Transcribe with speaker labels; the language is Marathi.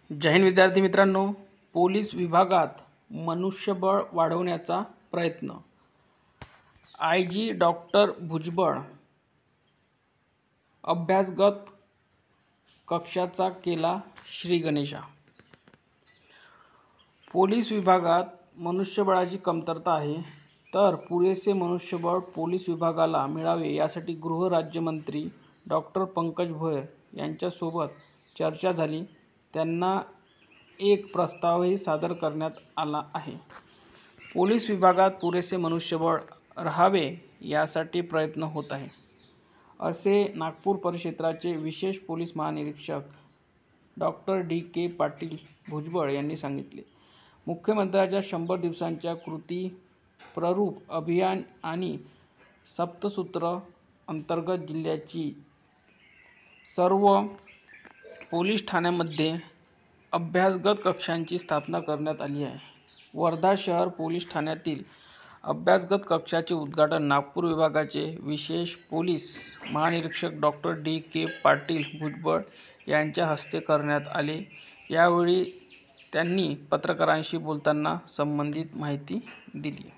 Speaker 1: जय हिंद विद्यार्थी मित्रांनो, पोलीस विभागात मनुष्यबळ वाढवण्याचा प्रयत्न. IG डॉक्टर भुजबळ अभ्यासगत कक्षाचा केला श्रीगणेशा. पोलीस विभागात मनुष्यबळाची कमतरता आहे, तर पुरेसे मनुष्यबळ पोलीस विभागाला मिळावे यासाठी गृहराज्यमंत्री डॉक्टर पंकज भोयर यांच्यासोबत चर्चा झाली. त्यांना एक प्रस्तावही सादर करण्यात आला आहे. पोलीस विभागात पुरेसे मनुष्यबळ राहावे यासाठी प्रयत्न होत आहे, असे नागपूर परिक्षेत्राचे विशेष पोलीस महानिरीक्षक डॉक्टर DK पाटील भुजबळ यांनी सांगितले. मुख्यमंत्र्यांच्या 100 दिवसांच्या कृती प्ररूप अभियान आणि सप्तसूत्र अंतर्गत जिल्ह्याची सर्व पोलीस ठाण्यांमध्ये अभ्यासगत कक्षांची स्थापना करण्यात आली आहे. वर्धा शहर पोलीस ठाण्यातील अभ्यासगत कक्षाचे उद्घाटन नागपूर विभागाचे विशेष पोलीस महानिरीक्षक डॉक्टर DK पाटील भुजबळ यांच्या हस्ते करण्यात आले. यावेळी त्यांनी पत्रकारांशी बोलताना संबंधित माहिती दिली.